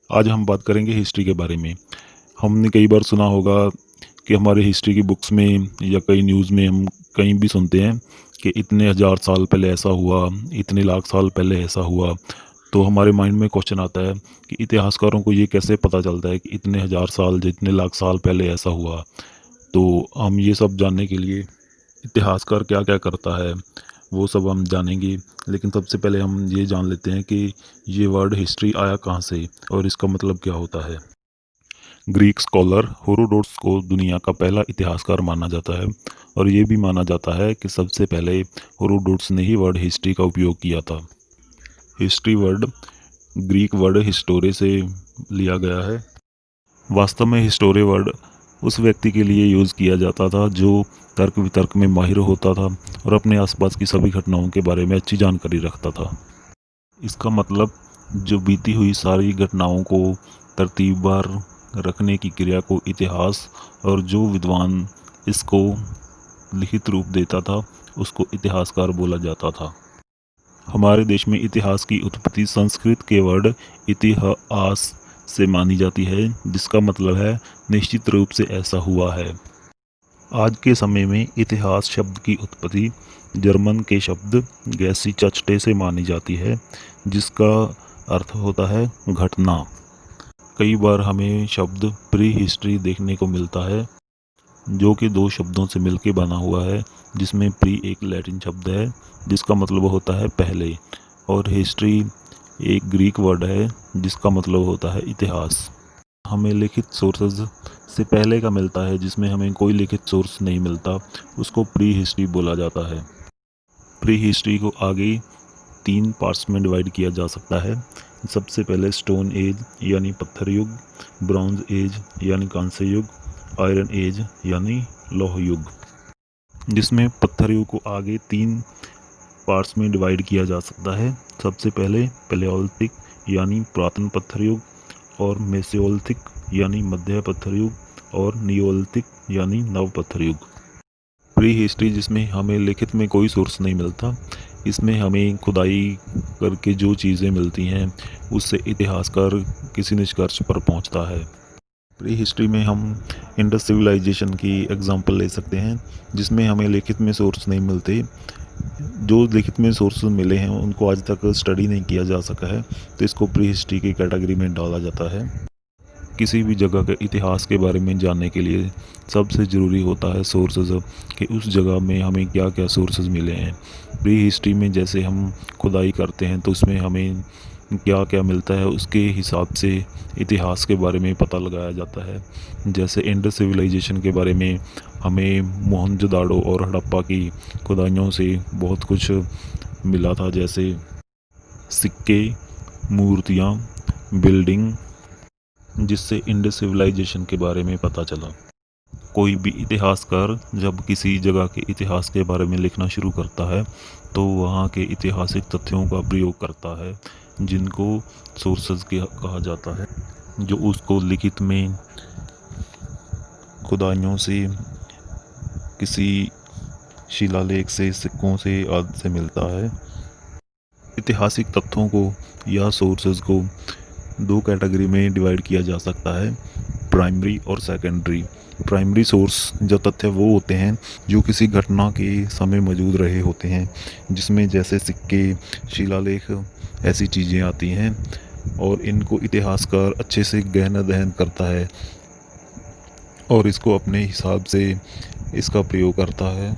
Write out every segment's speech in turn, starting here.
आज हम बात करेंगे हिस्ट्री के बारे में। हमने कई बार सुना होगा कि हमारे हिस्ट्री की बुक्स में या कई न्यूज़ में हम कहीं भी सुनते हैं कि इतने हज़ार साल पहले ऐसा हुआ, इतने लाख साल पहले ऐसा हुआ। तो हमारे माइंड में क्वेश्चन आता है कि इतिहासकारों को ये कैसे पता चलता है कि इतने हज़ार साल, जितने लाख साल पहले ऐसा हुआ। तो हम ये सब जानने के लिए इतिहासकार क्या क्या करता है वो सब हम जानेंगे। लेकिन सबसे पहले हम ये जान लेते हैं कि ये वर्ड हिस्ट्री आया कहाँ से और इसका मतलब क्या होता है। ग्रीक स्कॉलर हेरोडोटस को दुनिया का पहला इतिहासकार माना जाता है और ये भी माना जाता है कि सबसे पहले हेरोडोटस ने ही वर्ड हिस्ट्री का उपयोग किया था। हिस्ट्री वर्ड ग्रीक वर्ड हिस्टोरे से लिया गया है। वास्तव में हिस्टोरे वर्ड उस व्यक्ति के लिए यूज़ किया जाता था जो तर्क वितर्क में माहिर होता था और अपने आसपास की सभी घटनाओं के बारे में अच्छी जानकारी रखता था। इसका मतलब जो बीती हुई सारी घटनाओं को तरतीबवार रखने की क्रिया को इतिहास, और जो विद्वान इसको लिखित रूप देता था उसको इतिहासकार बोला जाता था। हमारे देश में इतिहास की उत्पत्ति संस्कृत के वर्ड इतिहास से मानी जाती है, जिसका मतलब है निश्चित रूप से ऐसा हुआ है। आज के समय में इतिहास शब्द की उत्पत्ति जर्मन के शब्द गैसीचस्टे से मानी जाती है, जिसका अर्थ होता है घटना। कई बार हमें शब्द प्री हिस्ट्री देखने को मिलता है, जो कि दो शब्दों से मिलकर बना हुआ है, जिसमें प्री एक लैटिन शब्द है जिसका मतलब होता है पहले, और हिस्ट्री एक ग्रीक वर्ड है जिसका मतलब होता है इतिहास। हमें लिखित सोर्सेज से पहले का मिलता है, जिसमें हमें कोई लिखित सोर्स नहीं मिलता, उसको प्री हिस्ट्री बोला जाता है। प्री हिस्ट्री को आगे 3 पार्ट्स में डिवाइड किया जा सकता है। सबसे पहले स्टोन एज यानी पत्थर युग, ब्रॉन्ज एज यानी कांस्य युग, आयरन एज यानी लौह युग। जिसमें पत्थर युग को आगे 3 पार्ट्स में डिवाइड किया जा सकता है। सबसे पहले पैलेओलिथिक यानी पुरातन पत्थर युग, और मेसोलिथिक यानी मध्य पत्थर युग, और नियोलिथिक यानी नव पत्थर युग। प्री हिस्ट्री जिसमें हमें लिखित में कोई सोर्स नहीं मिलता, इसमें हमें खुदाई करके जो चीज़ें मिलती हैं उससे इतिहासकार किसी निष्कर्ष पर पहुंचता है। प्री हिस्ट्री में हम इंडस सिविलाइजेशन की एग्जांपल ले सकते हैं, जिसमें हमें लिखित में सोर्स नहीं मिलते। जो लिखित में सोर्स मिले हैं उनको आज तक स्टडी नहीं किया जा सका है, तो इसको प्री हिस्ट्री की कैटेगरी में डाला जाता है। किसी भी जगह के इतिहास के बारे में जानने के लिए सबसे ज़रूरी होता है सोर्सेज, कि उस जगह में हमें क्या क्या सोर्सेज मिले हैं। प्री हिस्ट्री में जैसे हम खुदाई करते हैं तो उसमें हमें क्या क्या मिलता है उसके हिसाब से इतिहास के बारे में पता लगाया जाता है। जैसे इंडस सिविलाइजेशन के बारे में हमें मोहनजोदाड़ो और हड़प्पा की खुदाइयों से बहुत कुछ मिला था, जैसे सिक्के, मूर्तियाँ, बिल्डिंग, जिससे इंडस सिविलाइजेशन के बारे में पता चला। कोई भी इतिहासकार जब किसी जगह के इतिहास के बारे में लिखना शुरू करता है तो वहाँ के ऐतिहासिक तथ्यों का प्रयोग करता है, जिनको सोर्सेज कहा जाता है, जो उसको लिखित में खुदाइयों से, किसी शिलालेख से, सिक्कों से आदि से मिलता है। ऐतिहासिक तथ्यों को या सोर्सेज को 2 कैटेगरी में डिवाइड किया जा सकता है, प्राइमरी और सेकेंडरी। प्राइमरी सोर्स जो तथ्य वो होते हैं जो किसी घटना के समय मौजूद रहे होते हैं, जिसमें जैसे सिक्के, शिलालेख, ऐसी चीज़ें आती हैं, और इनको इतिहासकार अच्छे से गहन अध्ययन करता है और इसको अपने हिसाब से इसका प्रयोग करता है।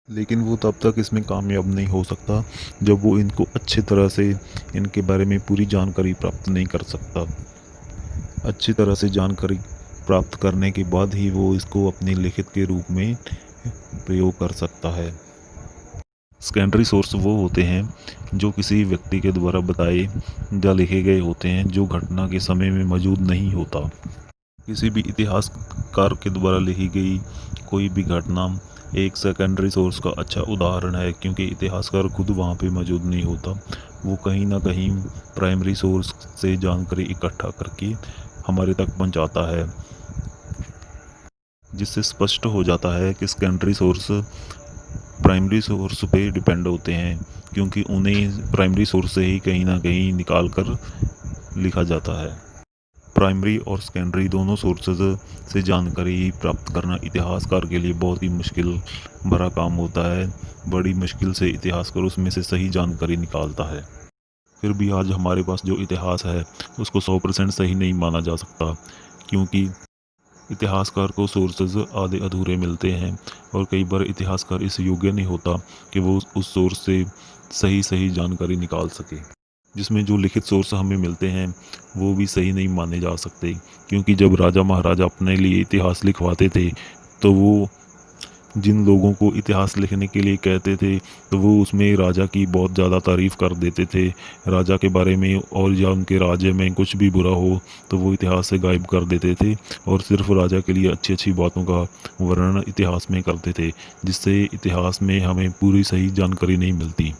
लेकिन वो तब तक इसमें कामयाब नहीं हो सकता जब वो इनको अच्छी तरह से, इनके बारे में पूरी जानकारी प्राप्त नहीं कर सकता। अच्छी तरह से जानकारी प्राप्त करने के बाद ही वो इसको अपनी लिखित के रूप में प्रयोग कर सकता है। सेकेंडरी सोर्स वो होते हैं जो किसी व्यक्ति के द्वारा बताए या लिखे गए होते हैं, जो घटना के समय में मौजूद नहीं होता। किसी भी इतिहासकार के द्वारा लिखी गई कोई भी घटना एक सेकेंडरी सोर्स का अच्छा उदाहरण है, क्योंकि इतिहासकार खुद वहाँ पे मौजूद नहीं होता। वो कहीं ना कहीं प्राइमरी सोर्स से जानकारी इकट्ठा करके हमारे तक पहुँचाता है, जिससे स्पष्ट हो जाता है कि सेकेंडरी सोर्स प्राइमरी सोर्स पे डिपेंड होते हैं, क्योंकि उन्हें प्राइमरी सोर्स से ही कहीं ना कहीं निकाल कर लिखा जाता है। प्राइमरी और सेकेंडरी दोनों सोर्सेज से जानकारी प्राप्त करना इतिहासकार के लिए बहुत ही मुश्किल भरा काम होता है। बड़ी मुश्किल से इतिहासकार उसमें से सही जानकारी निकालता है। फिर भी आज हमारे पास जो इतिहास है उसको 100% सही नहीं माना जा सकता, क्योंकि इतिहासकार को सोर्सेज आधे अधूरे मिलते हैं और कई बार इतिहासकार इस योग्य नहीं होता कि वो उस सोर्स से सही सही जानकारी निकाल सके। जिसमें जो लिखित सोर्स हमें मिलते हैं वो भी सही नहीं माने जा सकते, क्योंकि जब राजा महाराजा अपने लिए इतिहास लिखवाते थे तो वो जिन लोगों को इतिहास लिखने के लिए कहते थे तो वो उसमें राजा की बहुत ज़्यादा तारीफ़ कर देते थे राजा के बारे में, और या उनके राज्य में कुछ भी बुरा हो तो वो इतिहास से गायब कर देते थे और सिर्फ राजा के लिए अच्छी अच्छी बातों का वर्णन इतिहास में करते थे, जिससे इतिहास में हमें पूरी सही जानकारी नहीं मिलती।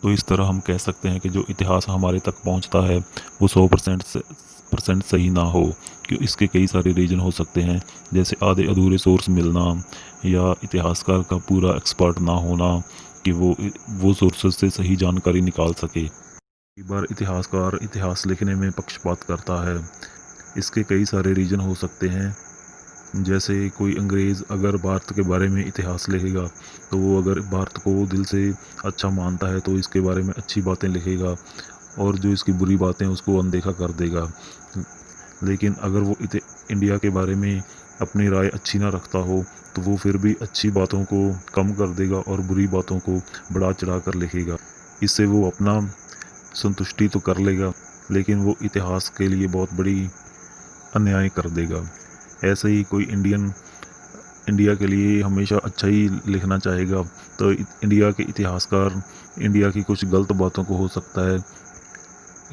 तो इस तरह हम कह सकते हैं कि जो इतिहास हमारे तक पहुंचता है वो 100% सही ना हो, कि इसके कई सारे रीज़न हो सकते हैं, जैसे आधे अधूरे सोर्स मिलना या इतिहासकार का पूरा एक्सपर्ट ना होना कि वो सोर्सेज से सही जानकारी निकाल सके। कई बार इतिहासकार इतिहास लिखने में पक्षपात करता है। इसके कई सारे रीज़न हो सकते हैं, जैसे कोई अंग्रेज़ अगर भारत के बारे में इतिहास लिखेगा तो वो अगर भारत को दिल से अच्छा मानता है तो इसके बारे में अच्छी बातें लिखेगा और जो इसकी बुरी बातें उसको अनदेखा कर देगा। लेकिन अगर वो इंडिया के बारे में अपनी राय अच्छी ना रखता हो तो वो फिर भी अच्छी बातों को कम कर देगा और बुरी बातों को बढ़ा चढ़ा कर लिखेगा। इससे वो अपना संतुष्टि तो कर लेगा, लेकिन वो इतिहास के लिए बहुत बड़ी अन्याय कर देगा। ऐसे ही कोई इंडिया के लिए हमेशा अच्छा ही लिखना चाहेगा तो इंडिया के इतिहासकार इंडिया की कुछ गलत बातों को हो सकता है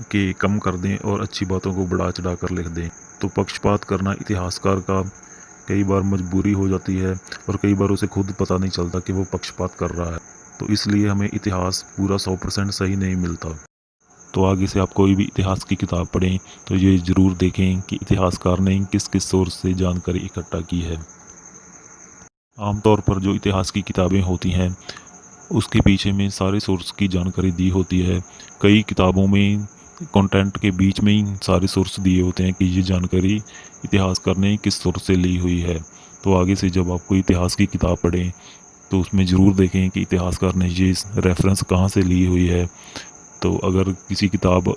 कि कम कर दें और अच्छी बातों को बढ़ा चढ़ा कर लिख दें। तो पक्षपात करना इतिहासकार का कई बार मजबूरी हो जाती है और कई बार उसे खुद पता नहीं चलता कि वो पक्षपात कर रहा है। तो इसलिए हमें इतिहास पूरा 100% सही नहीं मिलता। तो आगे से आप कोई भी इतिहास की किताब पढ़ें तो ये ज़रूर देखें कि इतिहासकार ने किस किस सोर्स से जानकारी इकट्ठा की है। आमतौर पर जो इतिहास की किताबें होती हैं उसके पीछे में सारे सोर्स की जानकारी दी होती है। कई किताबों में कंटेंट के बीच में ही सारे सोर्स दिए होते हैं कि ये जानकारी इतिहासकार ने किस सोर्स से ली हुई है। तो आगे से जब आप कोई इतिहास की किताब पढ़ें तो उसमें ज़रूर देखें कि इतिहासकार ने ये रेफरेंस कहाँ से ली हुई है। तो अगर किसी किताब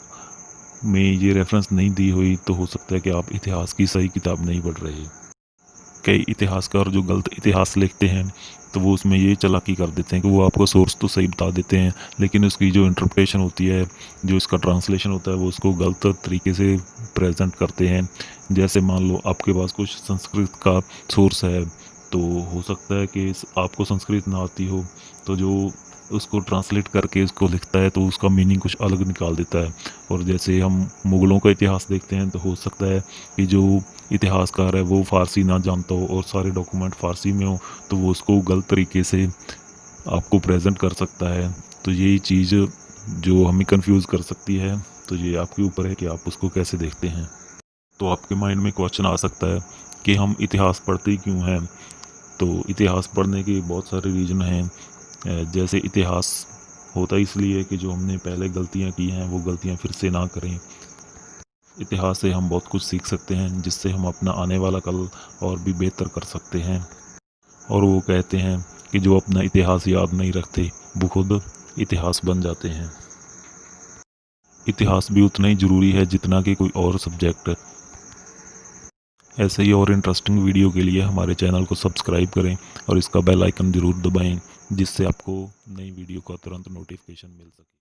में ये रेफरेंस नहीं दी हुई तो हो सकता है कि आप इतिहास की सही किताब नहीं पढ़ रहे। कई इतिहासकार जो गलत इतिहास लिखते हैं तो वो उसमें ये चालाकी कर देते हैं कि वो आपको सोर्स तो सही बता देते हैं, लेकिन उसकी जो इंटरप्रिटेशन होती है, जो इसका ट्रांसलेशन होता है, वो उसको गलत तरीके से प्रेजेंट करते हैं। जैसे मान लो आपके पास कुछ संस्कृत का सोर्स है तो हो सकता है कि आपको संस्कृत ना आती हो, तो जो उसको ट्रांसलेट करके उसको लिखता है तो उसका मीनिंग कुछ अलग निकाल देता है। और जैसे हम मुग़लों का इतिहास देखते हैं तो हो सकता है कि जो इतिहासकार है वो फ़ारसी ना जानता हो और सारे डॉक्यूमेंट फ़ारसी में हो, तो वो उसको गलत तरीके से आपको प्रेजेंट कर सकता है। तो यही चीज़ जो हमें कंफ्यूज कर सकती है, तो ये आपके ऊपर है कि आप उसको कैसे देखते हैं। तो आपके माइंड में क्वेश्चन आ सकता है कि हम इतिहास पढ़ते क्यों हैं। तो इतिहास पढ़ने के बहुत सारे रीज़न हैं। जैसे इतिहास होता इसलिए कि जो हमने पहले गलतियां की हैं वो गलतियां फिर से ना करें। इतिहास से हम बहुत कुछ सीख सकते हैं जिससे हम अपना आने वाला कल और भी बेहतर कर सकते हैं। और वो कहते हैं कि जो अपना इतिहास याद नहीं रखते वो खुद इतिहास बन जाते हैं। इतिहास भी उतना ही ज़रूरी है जितना कि कोई और सब्जेक्ट। ऐसे ही और इंटरेस्टिंग वीडियो के लिए हमारे चैनल को सब्सक्राइब करें और इसका बेल आइकन ज़रूर दबाएं, जिससे आपको नई वीडियो का तुरंत नोटिफिकेशन मिल सके।